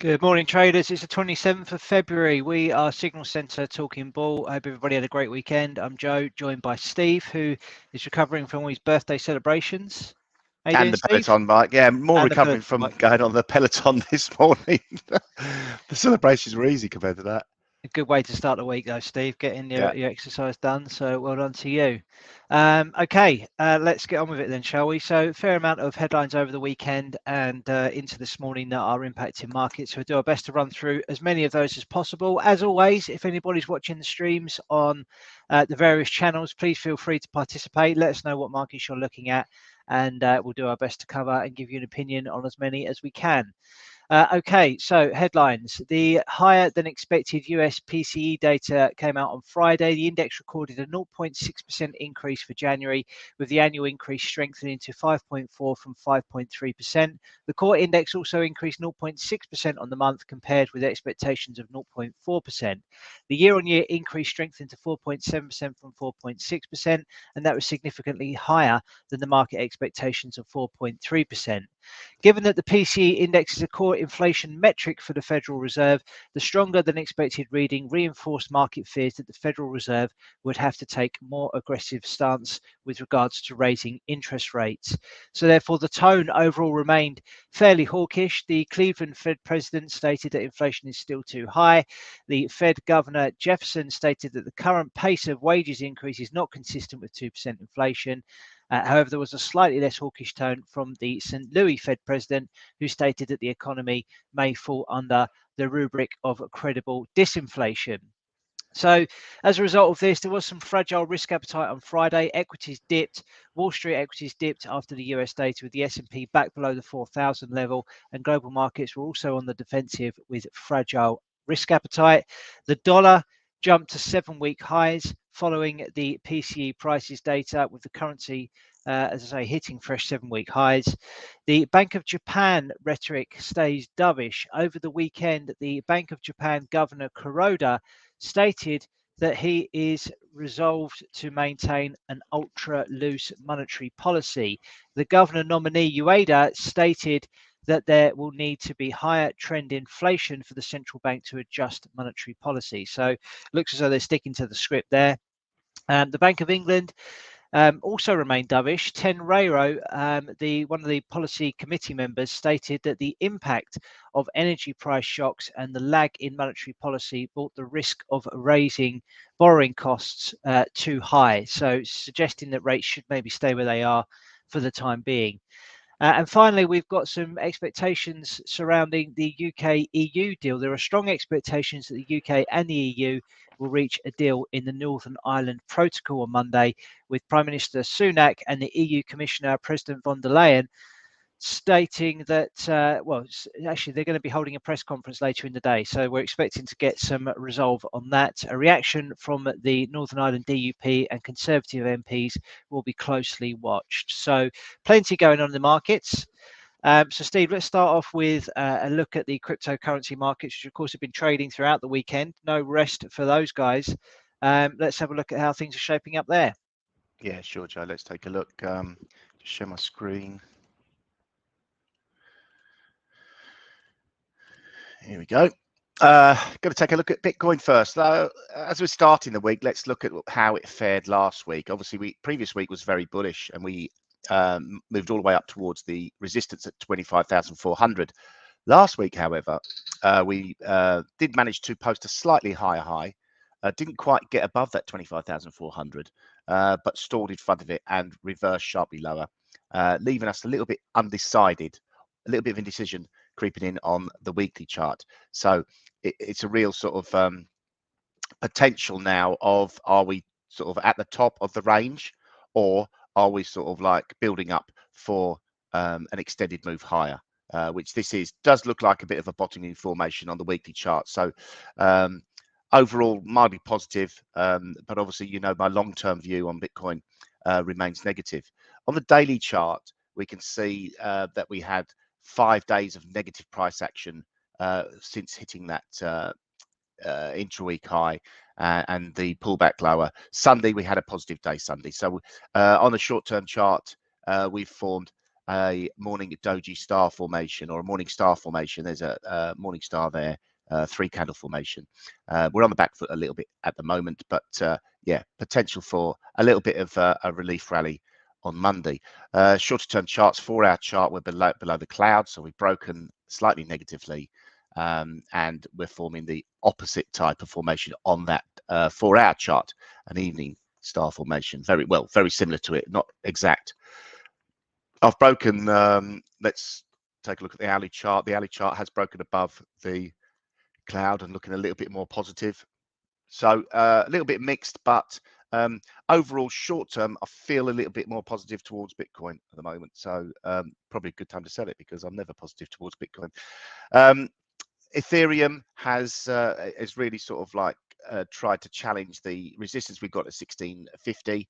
Good morning, traders. It's the 27th of February. We are Signal Centre talking bull. I hope everybody had a great weekend. I'm Joe, joined by Steve, who is recovering from all his birthday celebrations. How you And doing, the Steve? Peloton bike, yeah, more And the recovering Peloton from bike. going on the Peloton this morning. The celebrations were easy compared to that. A good way to start the week, though, Steve, getting your exercise done. So well done to you. Okay, let's get on with it then, shall we? So fair amount of headlines over the weekend and into this morning that are impacting markets. So we'll do our best to run through as many of those as possible. As always, if anybody's watching the streams on the various channels, please feel free to participate. Let us know what markets you're looking at, and we'll do our best to cover and give you an opinion on as many as we can. Okay, so headlines. The higher than expected US PCE data came out on Friday. The index recorded a 0.6% increase for January, with the annual increase strengthening to 5.4 from 5.3%. The core index also increased 0.6% on the month, compared with expectations of 0.4%. The year-on-year increase strengthened to 4.7% from 4.6%, and that was significantly higher than the market expectations of 4.3%. Given that the PCE index is a core inflation metric for the Federal Reserve, the stronger than expected reading reinforced market fears that the Federal Reserve would have to take more aggressive stance with regards to raising interest rates. So therefore, the tone overall remained fairly hawkish. The Cleveland Fed president stated that inflation is still too high. The Fed Governor Jefferson stated that the current pace of wages increase is not consistent with 2% inflation. However, there was a slightly less hawkish tone from the St. Louis Fed president, who stated that the economy may fall under the rubric of credible disinflation. So as a result of this, there was some fragile risk appetite on Friday. Equities dipped. Wall Street equities dipped after the US data, with the S&P back below the 4,000 level, and global markets were also on the defensive with fragile risk appetite. The dollar jumped to 7-week highs following the PCE prices data, with the currency, as I say, hitting fresh 7-week highs. The Bank of Japan rhetoric stays dovish. Over the weekend, the Bank of Japan Governor Kuroda stated that he is resolved to maintain an ultra loose monetary policy. The governor nominee Ueda stated that there will need to be higher trend inflation for the central bank to adjust monetary policy. So looks as though they're sticking to the script there. The Bank of England also remained dovish. Ten Rayro, one of the policy committee members, stated that the impact of energy price shocks and the lag in monetary policy brought the risk of raising borrowing costs too high. So suggesting that rates should maybe stay where they are for the time being. And finally, we've got some expectations surrounding the UK-EU deal. There are strong expectations that the UK and the EU will reach a deal in the Northern Ireland Protocol on Monday, with Prime Minister Sunak and the EU Commissioner President von der Leyen stating that, actually, they're going to be holding a press conference later in the day. So we're expecting to get some resolve on that. A reaction from the Northern Ireland DUP and Conservative MPs will be closely watched. So plenty going on in the markets. So Steve, let's start off with a look at the cryptocurrency markets, which of course have been trading throughout the weekend. No rest for those guys. Let's have a look at how things are shaping up there. Yeah, sure, Joe. Let's take a look. Just share my screen. Here we go. Going to take a look at Bitcoin first. Though, as we're starting the week, let's look at how it fared last week. Obviously, previous week was very bullish, and we moved all the way up towards the resistance at 25,400. Last week, however, we did manage to post a slightly higher high. Didn't quite get above that 25,400, but stalled in front of it and reversed sharply lower, leaving us a little bit undecided, a little bit of indecision creeping in on the weekly chart. So it's a real sort of potential now of, are we sort of at the top of the range, or are we sort of like building up for an extended move higher, which this does look like a bit of a bottoming formation on the weekly chart. So overall mildly positive, but obviously, you know, my long-term view on Bitcoin remains negative. On the daily chart, we can see that we had 5 days of negative price action since hitting that intra-week high and the pullback lower. Sunday, we had a positive day Sunday. So on the short-term chart, we've formed a morning doji star formation or a morning star formation. There's a morning star there, 3-candle formation. We're on the back foot a little bit at the moment, but yeah, potential for a little bit of a relief rally on Monday. Shorter term charts, 4-hour chart, we're below the cloud, so we've broken slightly negatively, and we're forming the opposite type of formation on that 4-hour chart, an evening star formation. Very similar to it, not exact. I've broken, let's take a look at the hourly chart. The hourly chart has broken above the cloud and looking a little bit more positive. So a little bit mixed, but overall short term, I feel a little bit more positive towards Bitcoin at the moment. So probably a good time to sell it because I'm never positive towards Bitcoin. Ethereum has really sort of like tried to challenge the resistance we got at 1650.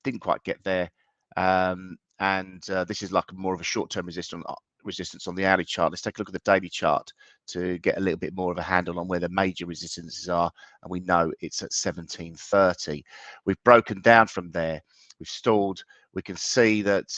Didn't quite get there, and this is like more of a short-term resistance on the hourly chart. Let's take a look at the daily chart to get a little bit more of a handle on where the major resistances are, and we know it's at 1730. We've broken down from there. We've stalled. We can see that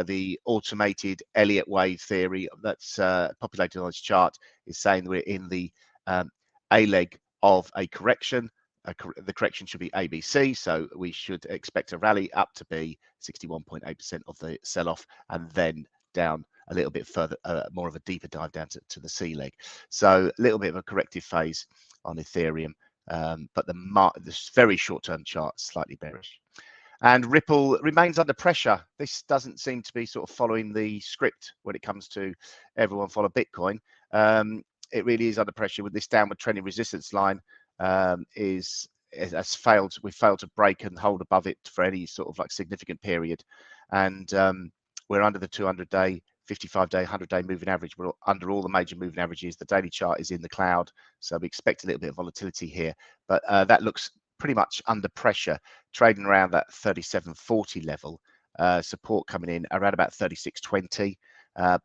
the automated Elliott wave theory that's populated on this chart is saying we're in the A leg of a correction. The correction should be ABC, so we should expect a rally up to be 61.8% of the sell-off, and then down a little bit further, more of a deeper dive down to the C leg. So a little bit of a corrective phase on Ethereum, but this very short-term chart slightly bearish. And Ripple remains under pressure. This doesn't seem to be sort of following the script when it comes to everyone follow Bitcoin. It really is under pressure with this downward trending resistance line. Has failed. We failed to break and hold above it for any sort of like significant period, and we're under the 200-day, 55-day, 100-day moving average. We're under all the major moving averages. The daily chart is in the cloud, so we expect a little bit of volatility here, but that looks pretty much under pressure, trading around that 3740 level. Support coming in around about 3620,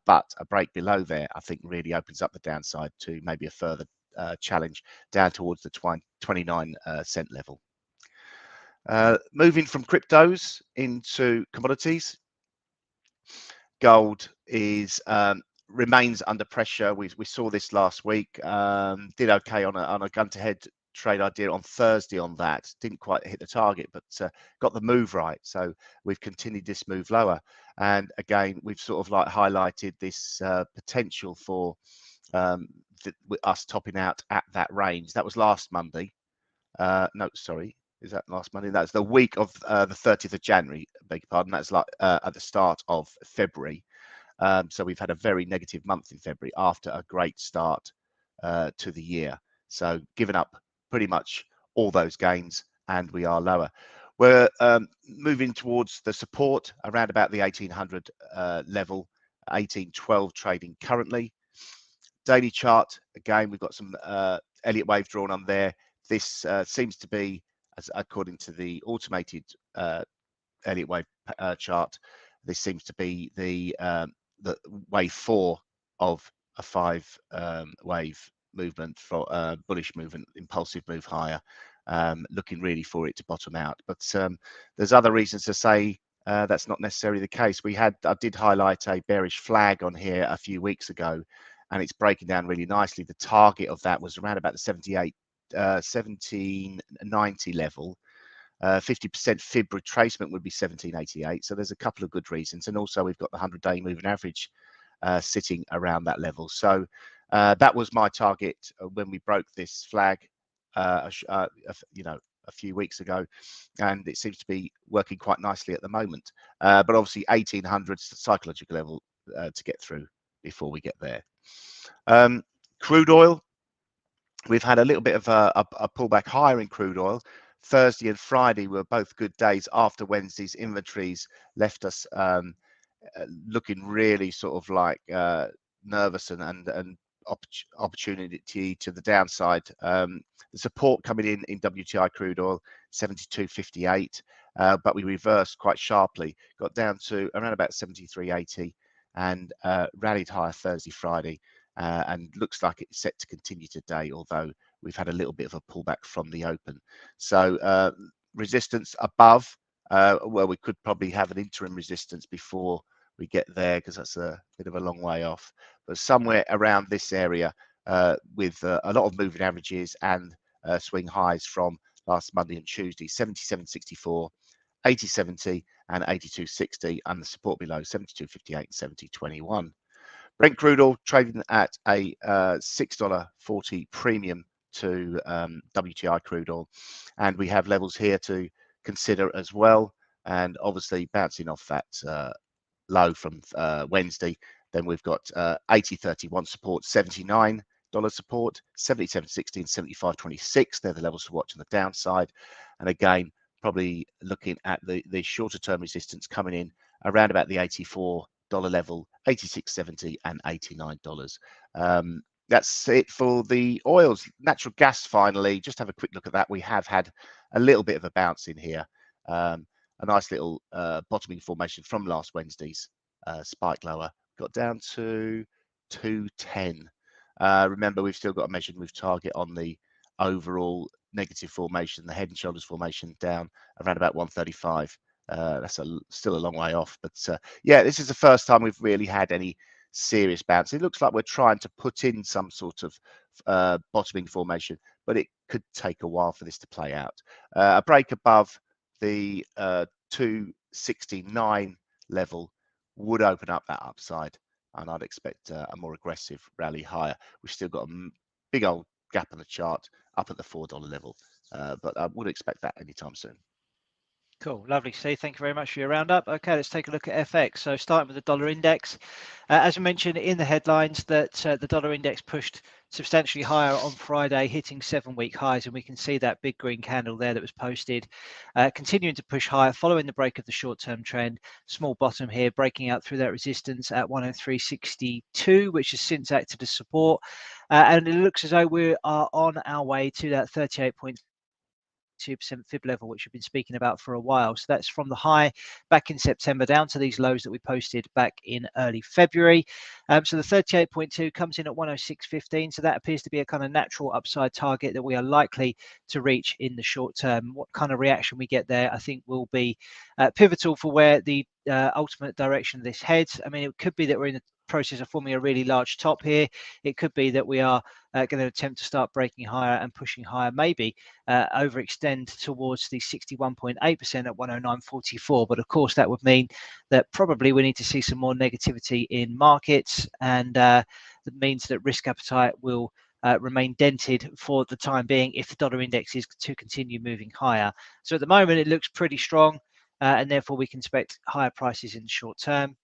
but a break below there I think really opens up the downside to maybe a further challenge down towards the 29 cent level. Moving from cryptos into commodities, gold is remains under pressure. We saw this last week. Did okay on a gun-to-head trade idea on Thursday on that. Didn't quite hit the target, but got the move right. So we've continued this move lower. And again, we've sort of like highlighted this potential for us topping out at that range. That was last Monday. No, sorry. Is that last Monday? That's the week of the 30th of January, beg your pardon. That's like at the start of February. So we've had a very negative month in February after a great start to the year. So giving up pretty much all those gains, and we are lower. We're moving towards the support around about the 1800 level, 1812 trading currently. Daily chart, again, we've got some Elliott wave drawn on there. This seems to be, as according to the automated Elliott wave chart, this seems to be the wave 4 of a 5 wave movement for bullish movement, impulsive move higher, looking really for it to bottom out. But there's other reasons to say that's not necessarily the case. I did highlight a bearish flag on here a few weeks ago, and it's breaking down really nicely. The target of that was around about the 1790 level. 50% fib retracement would be 1788. So there's a couple of good reasons. And also we've got the 100-day moving average sitting around that level. So that was my target when we broke this flag, a few weeks ago, and it seems to be working quite nicely at the moment. But obviously 1800 is the psychological level to get through before we get there. Crude oil, we've had a little bit of a pullback higher in crude oil. Thursday and Friday were both good days after Wednesday's inventories left us looking really sort of like nervous and opportunity to the downside. The support coming in WTI crude oil 72.58, but we reversed quite sharply, got down to around about 73.80, and rallied higher Thursday, Friday, and looks like it's set to continue today, although we've had a little bit of a pullback from the open. So resistance above, well, we could probably have an interim resistance before we get there, because that's a bit of a long way off. But somewhere around this area, with a lot of moving averages and swing highs from last Monday and Tuesday: 77.64, 80.70, and 82.60, and the support below 72.58 and 70.21. Brent crude oil trading at a $6.40 premium to WTI crude oil, and we have levels here to consider as well. And obviously bouncing off that low from Wednesday, then we've got 80.31 support, $79 support, 77.60 and 75.26. They're the levels to watch on the downside. And again, probably looking at the shorter term resistance coming in around about the $84 level, 86.70 and $89. That's it for the oils. Natural gas, finally, just have a quick look at that. We have had a little bit of a bounce in here. A nice little bottoming formation from last Wednesday's spike lower. Got down to 210. Remember, we've still got a measured move target on the overall negative formation, the head and shoulders formation, down around about 135. That's still a long way off, but yeah, this is the first time we've really had any serious bounce. It looks like we're trying to put in some sort of bottoming formation, but it could take a while for this to play out. A break above the 269 level would open up that upside, and I'd expect a more aggressive rally higher. We've still got a big old gap on the chart up at the $4 level, but I would expect that anytime soon. Cool, lovely, Steve. Thank you very much for your roundup. Okay, let's take a look at FX. So starting with the dollar index, as I mentioned in the headlines, that the dollar index pushed substantially higher on Friday, hitting 7-week highs, and we can see that big green candle there that was posted, continuing to push higher following the break of the short-term trend. Small bottom here, breaking out through that resistance at 103.62, which has since acted as support, and it looks as though we are on our way to that 38.2% fib level, which we've been speaking about for a while. So that's from the high back in September down to these lows that we posted back in early February. So the 38.2 comes in at 106.15. So that appears to be a kind of natural upside target that we are likely to reach in the short term. What kind of reaction we get there, I think, will be pivotal for where the ultimate direction of this heads. I mean, it could be that we're in the process of forming a really large top here. It could be that we are going to attempt to start breaking higher and pushing higher, maybe overextend towards the 61.8% at 109.44. But of course, that would mean that probably we need to see some more negativity in markets, and that means that risk appetite will remain dented for the time being if the dollar index is to continue moving higher. So at the moment, it looks pretty strong, and therefore we can expect higher prices in the short term.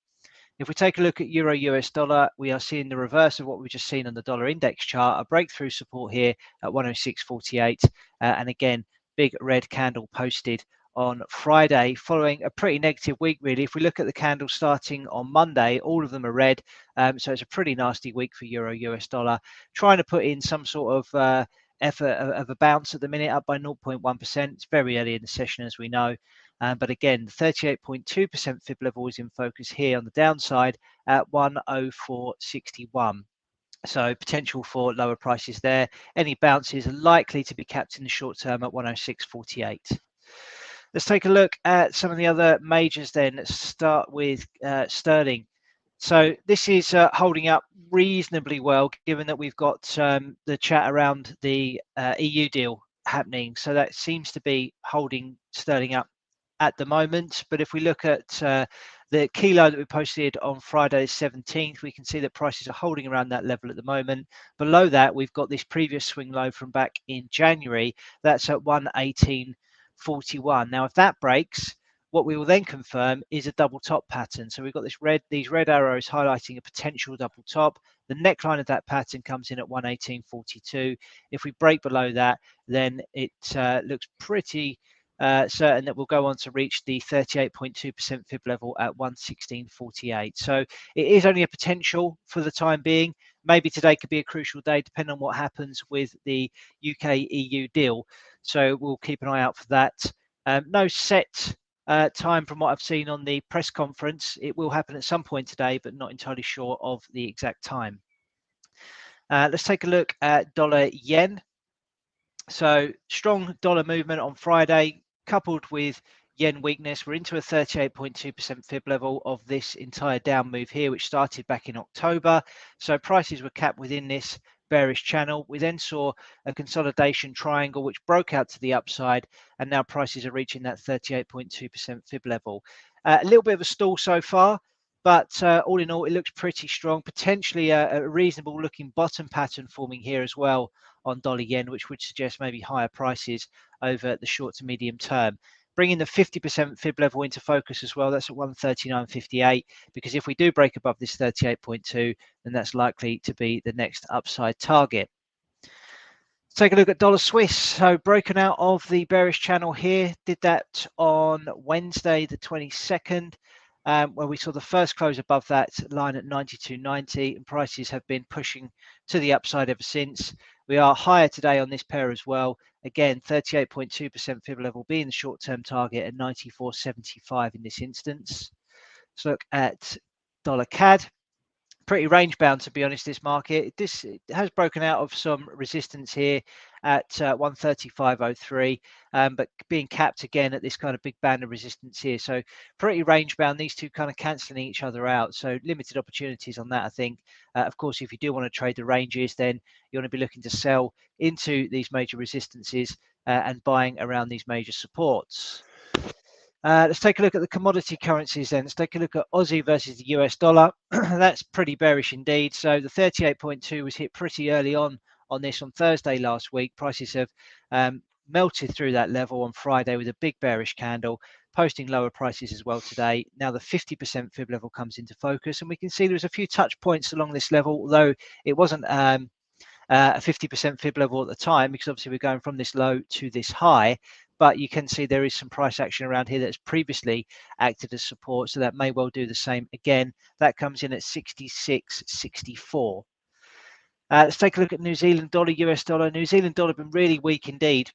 If we take a look at Euro US dollar, we are seeing the reverse of what we've just seen on the dollar index chart, a breakthrough support here at 106.48. And again, big red candle posted on Friday following a pretty negative week, really. If we look at the candles starting on Monday, all of them are red. So it's a pretty nasty week for Euro US dollar. Trying to put in some sort of effort of a bounce at the minute, up by 0.1%. It's very early in the session, as we know. But again, the 38.2% fib level is in focus here on the downside at 104.61. So potential for lower prices there. Any bounces are likely to be capped in the short term at 106.48. Let's take a look at some of the other majors then. Let's start with sterling. So this is holding up reasonably well, given that we've got the chat around the EU deal happening. So that seems to be holding sterling up at the moment. But if we look at the key low that we posted on Friday the 17th, we can see that prices are holding around that level at the moment. Below that, we've got this previous swing low from back in January. That's at 118.41. Now, if that breaks, what we will then confirm is a double top pattern. So we've got these red arrows highlighting a potential double top. The neckline of that pattern comes in at 118.42. If we break below that, then it looks pretty certain that we'll go on to reach the 38.2% fib level at 116.48. So it is only a potential for the time being. Maybe today could be a crucial day, depending on what happens with the UK-EU deal. So we'll keep an eye out for that. No set time from what I've seen on the press conference. It will happen at some point today, but not entirely sure of the exact time. Let's take a look at dollar yen. So strong dollar movement on Friday, coupled with yen weakness. We're into a 38.2% fib level of this entire down move here, which started back in October. So prices were capped within this bearish channel. We then saw a consolidation triangle which broke out to the upside, and now prices are reaching that 38.2% fib level. A little bit of a stall so far, but all in all, it looks pretty strong. Potentially a reasonable looking bottom pattern forming here as well on dollar yen, which would suggest maybe higher prices over the short to medium term. Bringing the 50% fib level into focus as well, that's at 139.58, because if we do break above this 38.2, then that's likely to be the next upside target. Let's take a look at dollar Swiss. So broken out of the bearish channel here, did that on Wednesday the 22nd, where we saw the first close above that line at 92.90, and prices have been pushing to the upside ever since. We are higher today on this pair as well. Again, 38.2% fib level being the short-term target at 94.75 in this instance. Let's look at dollar CAD. Pretty range bound, to be honest, this market. It has broken out of some resistance here at 135.03, but being capped again at this kind of big band of resistance here. So pretty range bound, these two kind of cancelling each other out. So limited opportunities on that, I think. Of course, if you do want to trade the ranges, then you want to be looking to sell into these major resistances and buying around these major supports. Let's take a look at the commodity currencies then. Let's take a look at Aussie versus the US dollar. That's pretty bearish indeed. So the 38.2 was hit pretty early on this on Thursday last week. Prices have melted through that level on Friday with a big bearish candle, posting lower prices as well today. Now the 50% fib level comes into focus, and we can see there's a few touch points along this level, although it wasn't a 50% fib level at the time, because obviously we're going from this low to this high. But you can see there is some price action around here that's previously acted as support, so that may well do the same again. That comes in at 66.64. Let's take a look at New Zealand dollar, US dollar. New Zealand dollar been really weak indeed,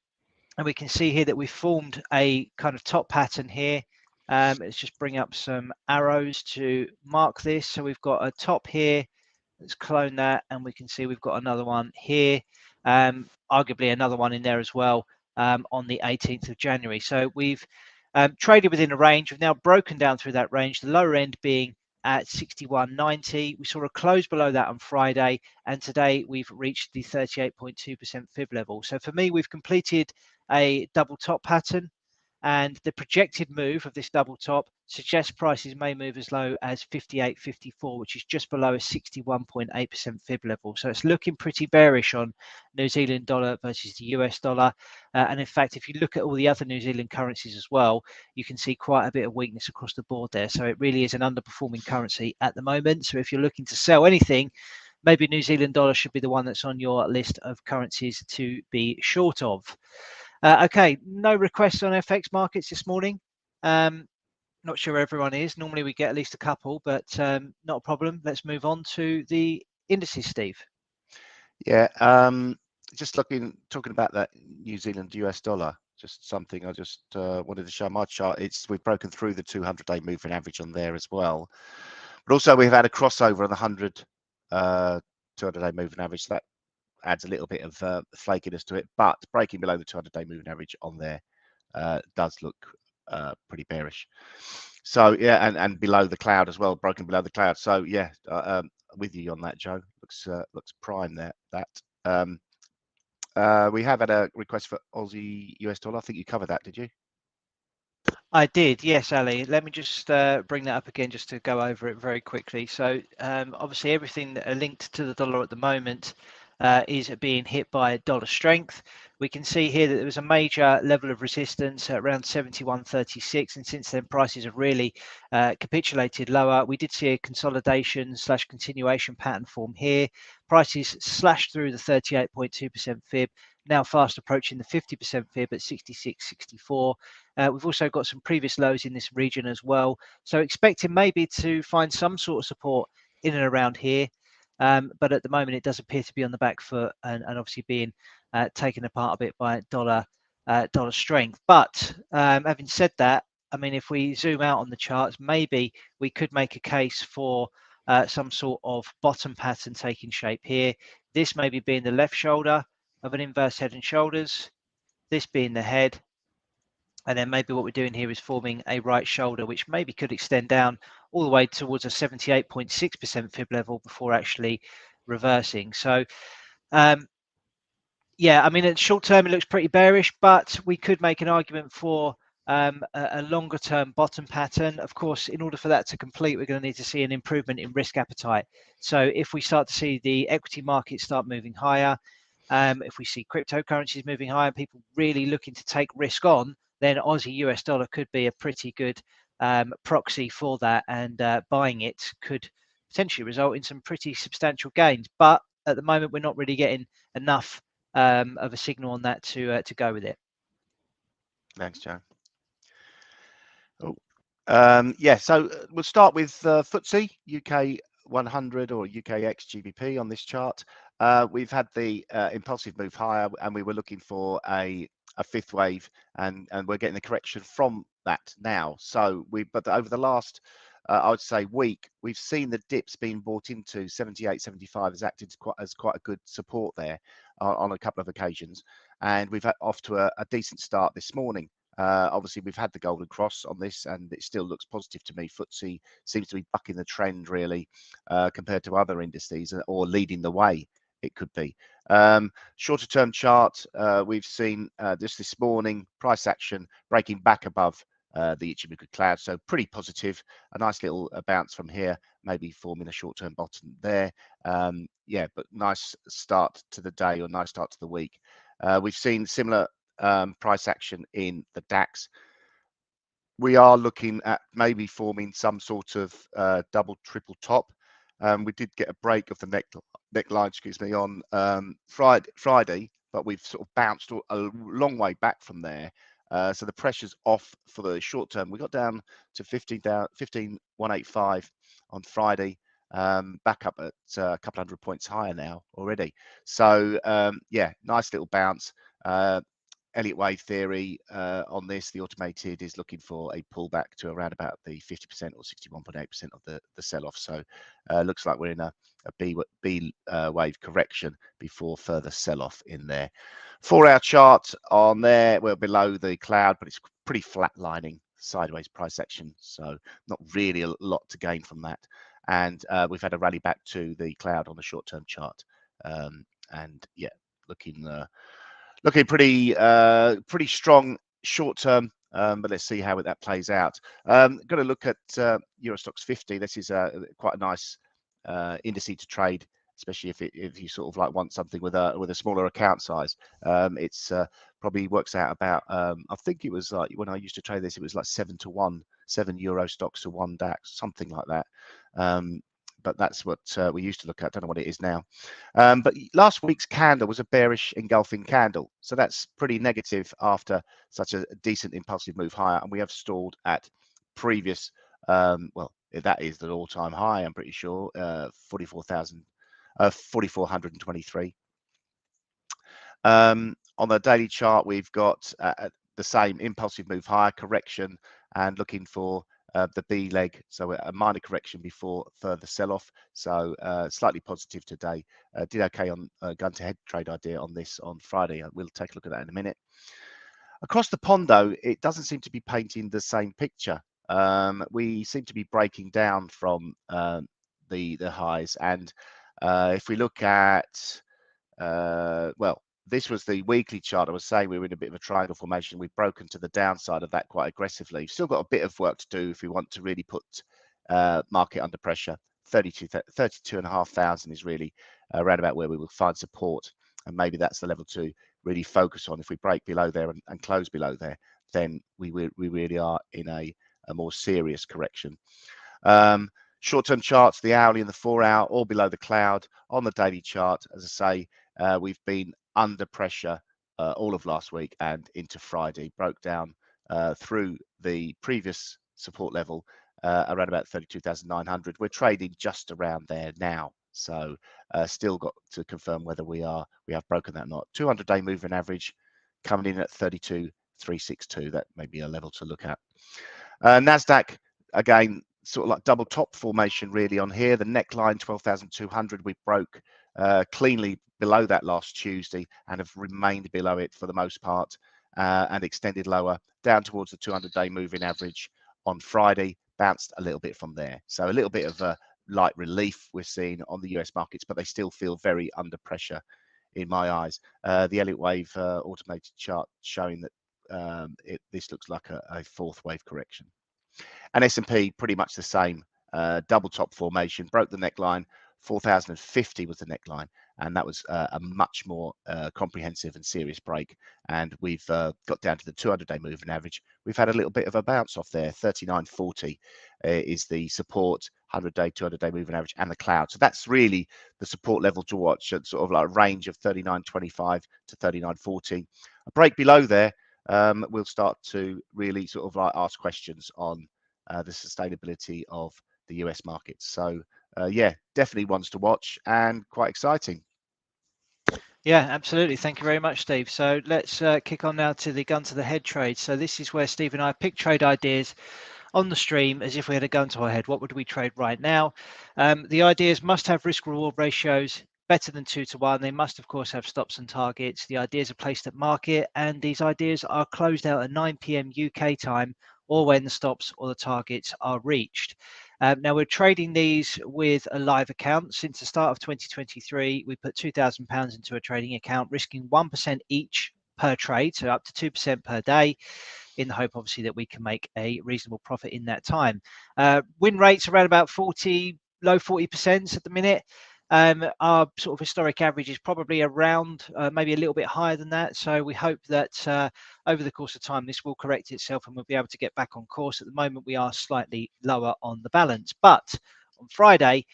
and we can see here that we formed a kind of top pattern here. Let's just bring up some arrows to mark this. So we've got a top here. Let's clone that, and we can see we've got another one here, arguably another one in there as well on the 18th of January. So we've traded within a range. We've now broken down through that range, the lower end being at 61.90. We saw a close below that on Friday, and today we've reached the 38.2% fib level. So for me, we've completed a double top pattern, and the projected move of this double top suggests prices may move as low as 58.54, which is just below a 61.8% fib level. So it's looking pretty bearish on New Zealand dollar versus the US dollar. And in fact, if you look at all the other New Zealand currencies as well, you can see quite a bit of weakness across the board there. So it really is an underperforming currency at the moment. So if you're looking to sell anything, maybe New Zealand dollar should be the one that's on your list of currencies to be short of. Okay, no requests on FX markets this morning. Not sure everyone is. Normally we get at least a couple, but not a problem. Let's move on to the indices, Steve. Yeah, just talking about that New Zealand US dollar. Just something I just wanted to show my chart. We've broken through the 200-day moving average on there as well, but also we've had a crossover on the 200-day moving average. So that adds a little bit of flakiness to it, but breaking below the 200-day moving average on there does look pretty bearish. So yeah, and below the cloud as well, broken below the cloud. So yeah, with you on that, Joe. Looks prime there. We have had a request for Aussie US dollar. I think you covered that, did you? I did, yes, Ali. Let me just bring that up again just to go over it very quickly. So obviously everything that are linked to the dollar at the moment is being hit by dollar strength. We can see here that there was a major level of resistance at around 71.36, and since then prices have really capitulated lower. We did see a consolidation / continuation pattern form here. Prices slashed through the 38.2% fib, now fast approaching the 50% fib at 66.64. We've also got some previous lows in this region as well, so expecting maybe to find some sort of support in and around here, but at the moment it does appear to be on the back foot and obviously being taken apart a bit by dollar strength. But having said that, I mean, if we zoom out on the charts, maybe we could make a case for some sort of bottom pattern taking shape here. This maybe being the left shoulder of an inverse head and shoulders, this being the head, And then maybe what we're doing here is forming a right shoulder, which maybe could extend down all the way towards a 78.6% fib level before actually reversing. So yeah, I mean, in short term, it looks pretty bearish, but we could make an argument for a longer term bottom pattern. Of course, in order for that to complete, we're going to need to see an improvement in risk appetite. So if we start to see the equity market start moving higher, if we see cryptocurrencies moving higher, people really looking to take risk on, then Aussie US dollar could be a pretty good proxy for that, and buying it could potentially result in some pretty substantial gains. But at the moment, we're not really getting enough of a signal on that to go with it. Thanks, Joe. Yeah, so we'll start with FTSE UK 100 or UKX GBP on this chart. We've had the impulsive move higher, and we were looking for a fifth wave, and we're getting the correction from that now. So but over the last I would say week, we've seen the dips being bought into. 78, 75 has acted as quite a good support there on a couple of occasions, and we've had off to a decent start this morning. Obviously, we've had the golden cross on this, and it still looks positive to me. FTSE seems to be bucking the trend really compared to other indices, or leading the way. It could be. Shorter term chart, we've seen just this morning price action breaking back above the Ichimoku cloud, so pretty positive. A nice little bounce from here, maybe forming a short-term bottom there. Yeah, but nice start to the day, or nice start to the week. We've seen similar price action in the DAX. We are looking at maybe forming some sort of double, triple top. We did get a break of the neckline, excuse me, on Friday, but we've sort of bounced a long way back from there. So the pressure's off for the short term. We got down to 15,185 on Friday, back up at a couple hundred points higher now already. So yeah, nice little bounce. Elliott wave theory on this, the automated is looking for a pullback to around about the 50% or 61.8% of the sell-off. So looks like we're in a B wave correction before further sell-off in there. 4-hour chart on there, we're below the cloud, but it's pretty flat-lining sideways price action, so not really a lot to gain from that. And we've had a rally back to the cloud on the short-term chart, and yeah, looking pretty strong short term, but let's see how that plays out. Going to look at Eurostoxx 50. This is quite a nice indice to trade, especially if you sort of like want something with a smaller account size. It's probably works out about I think it was like when I used to trade this, it was like 7 to 1, 7 Eurostoxx to 1 DAX, something like that. But that's what we used to look at. Don't know what it is now. But last week's candle was a bearish engulfing candle. So that's pretty negative after such a decent impulsive move higher. And we have stalled at previous, well, that is the all-time high, I'm pretty sure, 4,423. On the daily chart, we've got the same impulsive move higher, correction, and looking for the B leg, so a minor correction before further sell-off. So slightly positive today. Did okay on gun to head trade idea on this on Friday. We'll take a look at that in a minute. Across the pond, though, it doesn't seem to be painting the same picture. We seem to be breaking down from the highs, and if we look at well, this was the weekly chart. I was saying we were in a bit of a triangle formation. We've broken to the downside of that quite aggressively. Still got a bit of work to do if we want to really put market under pressure. 32,500 is really around about where we will find support, and maybe that's the level to really focus on. If we break below there and close below there, then we really are in a more serious correction. Short-term charts, the hourly and the 4-hour, all below the cloud. On the daily chart, as I say, we've been under pressure all of last week and into Friday. Broke down through the previous support level around about 32,900. We're trading just around there now, so still got to confirm whether we have broken that or not. 200-day moving average coming in at 32,362. That may be a level to look at. Nasdaq again, sort of like double top formation really on here. The neckline 12,200 we broke cleanly below that last Tuesday and have remained below it for the most part. and extended lower down towards the 200-day moving average on Friday, bounced a little bit from there. So a little bit of a light relief we're seeing on the US markets, but they still feel very under pressure in my eyes. The Elliott wave automated chart showing that this looks like a fourth wave correction. And S&P pretty much the same, double top formation, broke the neckline. 4,050 was the neckline, and that was a much more comprehensive and serious break. And we've got down to the 200-day moving average. We've had a little bit of a bounce off there. 39.40 is the support, 100-day, 200-day moving average, and the cloud. So that's really the support level to watch at sort of like a range of 39.25 to 39.40. A break below there, we'll start to really sort of like ask questions on the sustainability of the US markets. So yeah, definitely ones to watch and quite exciting. Yeah, absolutely. Thank you very much, Steve. So let's kick on now to the gun to the head trade. So this is where Steve and I pick trade ideas on the stream as if we had a gun to our head. What would we trade right now? The ideas must have risk reward ratios better than 2 to 1. They must, of course, have stops and targets. The ideas are placed at market, and these ideas are closed out at 9 p.m. UK time, or when the stops or the targets are reached. Now we're trading these with a live account. Since the start of 2023, we put £2,000 into a trading account, risking 1% each per trade, so up to 2% per day, in the hope, obviously, that we can make a reasonable profit in that time. Win rates around about 40, low 40% at the minute. Our sort of historic average is probably around maybe a little bit higher than that. So we hope that over the course of time, this will correct itself and we'll be able to get back on course. At the moment, we are slightly lower on the balance. But on Friday,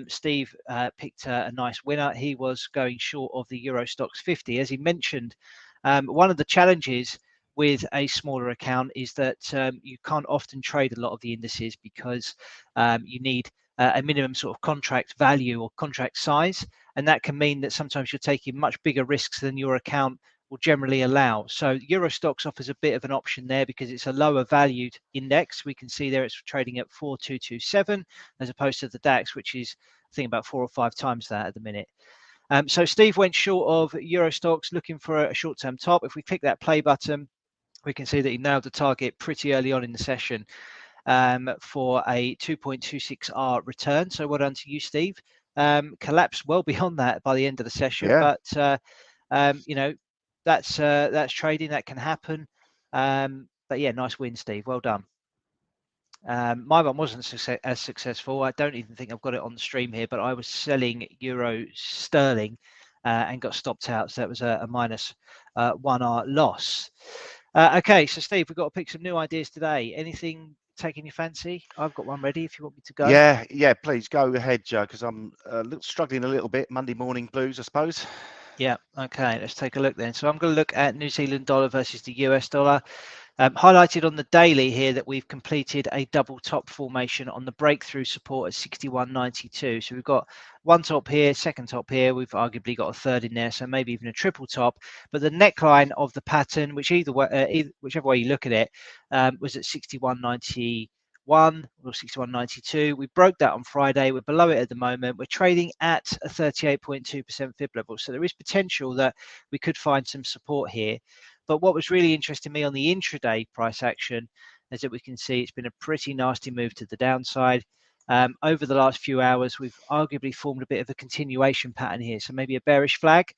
Steve picked a nice winner. He was going short of the Euro Stoxx 50. As he mentioned, one of the challenges with a smaller account is that you can't often trade a lot of the indices because you need a minimum sort of contract value or contract size, and that can mean that sometimes you're taking much bigger risks than your account will generally allow. So Euro Stoxx offers a bit of an option there because it's a lower valued index. We can see there it's trading at 4227 as opposed to the DAX, which is I think about 4 or 5 times that at the minute. So Steve went short of Euro Stoxx, looking for a short-term top. If we click that play button, we can see that he nailed the target pretty early on in the session for a 2.26R return. So well done to you, Steve. Collapsed well beyond that by the end of the session, Yeah. but you know, that's trading, that can happen. But yeah, nice win, Steve. Well done. My one wasn't as successful. I don't even think I've got it on the stream here, but I was selling Euro Sterling and got stopped out. So that was a minus 1R loss. Okay, so Steve, we've got to pick some new ideas today. Anything taking your fancy? I've got one ready if you want me to go. Yeah, please go ahead, Joe, because I'm struggling a little bit. Monday morning blues, I suppose. Yeah, okay, let's take a look then. So I'm going to look at New Zealand dollar versus the US dollar. Highlighted on the daily here that we've completed a double top formation on the breakthrough support at 61.92. So we've got one top here, second top here. We've arguably got a third in there, so maybe even a triple top. But the neckline of the pattern, whichever way you look at it, was at 61.91 or 61.92. We broke that on Friday. We're below it at the moment. We're trading at a 38.2% fib level. So there is potential that we could find some support here. But what was really interesting to me on the intraday price action is that we can see it's been a pretty nasty move to the downside. Over the last few hours, we've arguably formed a bit of a continuation pattern here. So maybe a bearish flag.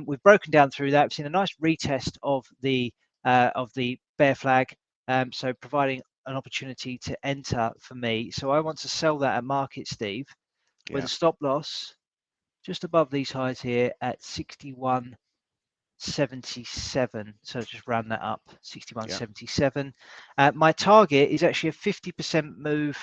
We've broken down through that. We've seen a nice retest of the bear flag. So providing an opportunity to enter for me. So I want to sell that at market, Steve, with a stop loss just above these highs here at 61.77. So just round that up, 61.77. My target is actually a 50% move,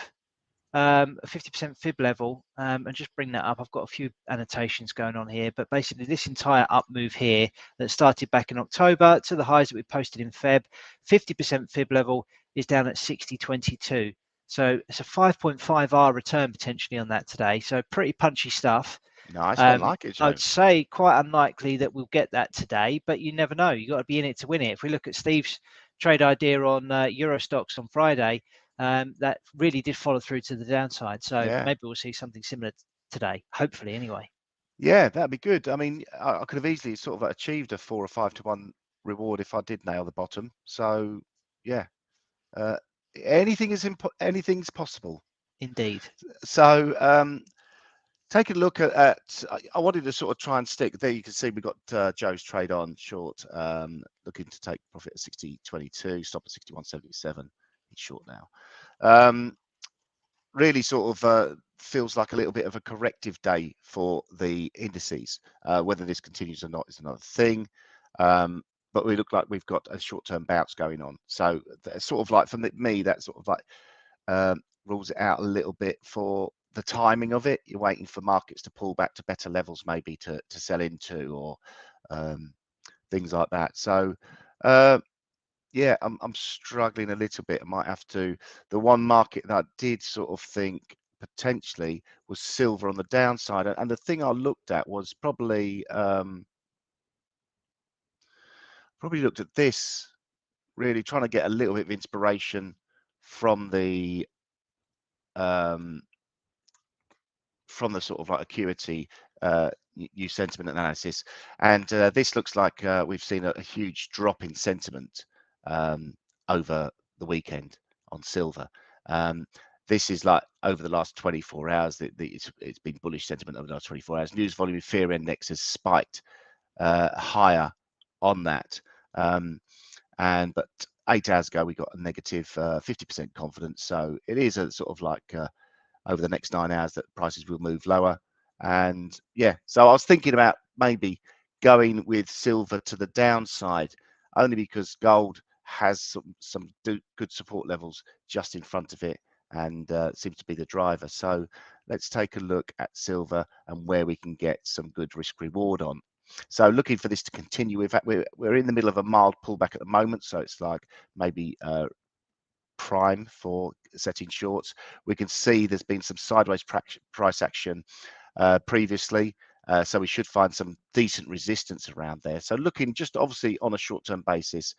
a 50% fib level, and just bring that up. I've got a few annotations going on here, but basically this entire up move here that started back in October to the highs that we posted in Feb, 50% fib level is down at 60.22. So it's a 5.5R return potentially on that today. So pretty punchy stuff. Nice one, like it, Joe. I'd say quite unlikely that we'll get that today, but you never know. You've got to be in it to win it. If we look at Steve's trade idea on Euro Stoxx on Friday, that really did follow through to the downside. So maybe we'll see something similar today, hopefully anyway. Yeah, that'd be good. I mean, I could have easily sort of achieved a 4 or 5 to 1 reward if I did nail the bottom. So yeah, anything's possible. Indeed. So take a look at I wanted to sort of try and stick there. You can see we've got Joe's trade on short, looking to take profit at 60.22, stop at 61.77. He's short now. Really sort of feels like a little bit of a corrective day for the indices. Whether this continues or not is another thing. But we look like we've got a short-term bounce going on. So sort of like for me, that sort of like rules it out a little bit for the timing of it. You're waiting for markets to pull back to better levels, maybe to sell into, or things like that. So yeah, I'm struggling a little bit. I might have to. The one market that I did sort of think potentially was silver on the downside, and the thing I looked at was probably looked at this, really trying to get a little bit of inspiration from the sort of like acuity new sentiment analysis, and this looks like we've seen a huge drop in sentiment over the weekend on silver. This is like over the last 24 hours. It's been bullish sentiment over the last 24 hours. News volume fear index has spiked higher on that, but 8 hours ago we got a negative 50% confidence. So it is a sort of like over the next 9 hours that prices will move lower. And yeah, so I was thinking about maybe going with silver to the downside, only because gold has some good support levels just in front of it, and seems to be the driver. So let's take a look at silver and where we can get some good risk reward on. So looking for this to continue. In fact, we're in the middle of a mild pullback at the moment, so it's like maybe prime for setting shorts. We can see there's been some sideways price action previously, so we should find some decent resistance around there. So looking just obviously on a short-term basis,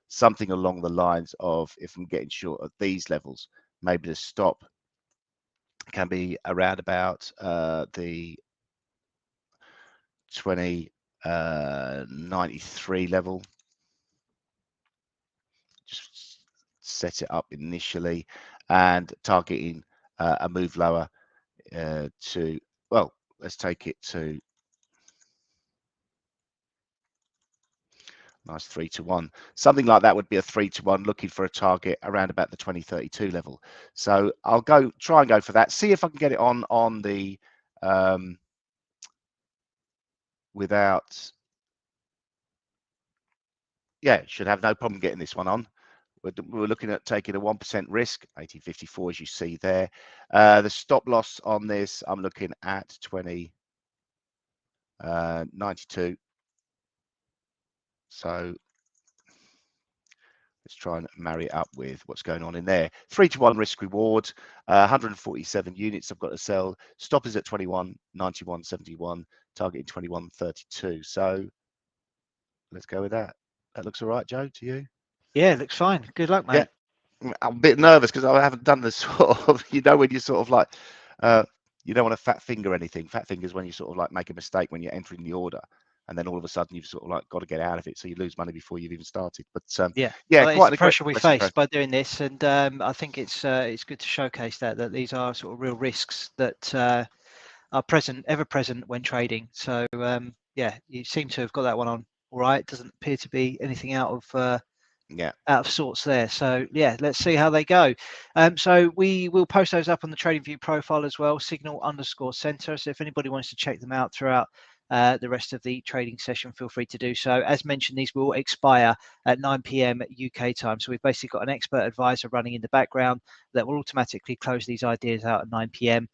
something along the lines of, if I'm getting short at these levels, maybe the stop can be around about the 20.93 level. Just set it up initially, and targeting a move lower to, well, let's take it to nice 3-1. Something like that would be a 3-1, looking for a target around about the 2032 level. So I'll try and go for that. See if I can get it on the without. Yeah, should have no problem getting this one on. We're looking at taking a 1% risk, 1854, as you see there. The stop loss on this, I'm looking at 20.92. So let's try and marry it up with what's going on in there. 3-1 risk reward, 147 units I've got to sell. Stop is at 21.91.71, targeting 21.32. So let's go with that. That looks all right, Joe, to you? Yeah, it looks fine. Good luck, mate. Yeah. I'm a bit nervous because I haven't done this sort of, when you sort of like, you don't want to fat finger anything. Fat fingers when you sort of like make a mistake when you're entering the order, and then all of a sudden you've sort of like got to get out of it, so you lose money before you've even started. But Yeah, yeah, well, it's quite the a great pressure we lesson. face by doing this, and I think it's good to showcase that these are sort of real risks that are ever present when trading. So yeah, you seem to have got that one on all right. Doesn't appear to be anything out of sorts there. So yeah, let's see how they go. So we will post those up on the TradingView profile as well, signal_center. So if anybody wants to check them out throughout the rest of the trading session, feel free to do so. As mentioned, these will expire at 9 p.m. UK time. So we've basically got an expert advisor running in the background that will automatically close these ideas out at 9 p.m.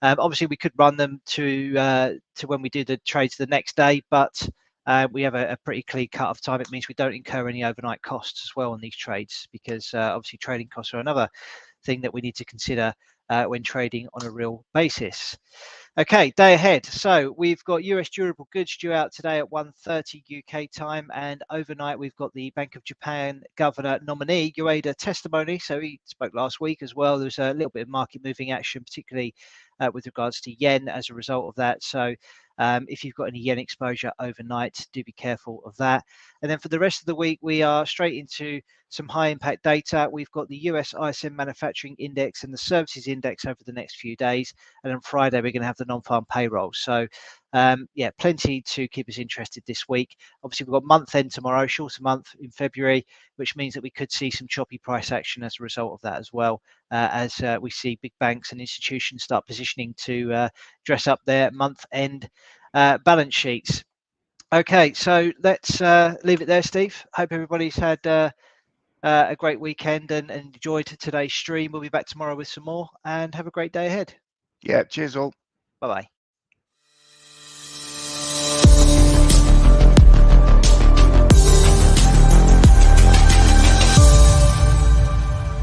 Obviously, we could run them to when we do the trades the next day, but we have a pretty clean cut-off time. It means we don't incur any overnight costs as well on these trades, because obviously trading costs are another thing that we need to consider when trading on a real basis. Okay, day ahead. So we've got US durable goods due out today at 1:30 UK time, and overnight we've got the Bank of Japan governor nominee Ueda testimony. So he spoke last week as well. There's a little bit of market moving action, particularly with regards to yen as a result of that. So if you've got any yen exposure overnight, do be careful of that. And then for the rest of the week, we are straight into some high impact data. We've got the US ISM manufacturing index and the services index over the next few days. And on Friday, we're going to have the non-farm payroll. So yeah, plenty to keep us interested this week. Obviously, we've got month end tomorrow, shorter month in February, which means that we could see some choppy price action as a result of that as well, as we see big banks and institutions start positioning to dress up their month end balance sheets. Okay, so let's leave it there, Steve. Hope everybody's had a great weekend and enjoyed today's stream. We'll be back tomorrow with some more, and have a great day ahead. Yeah, cheers all. Bye-bye.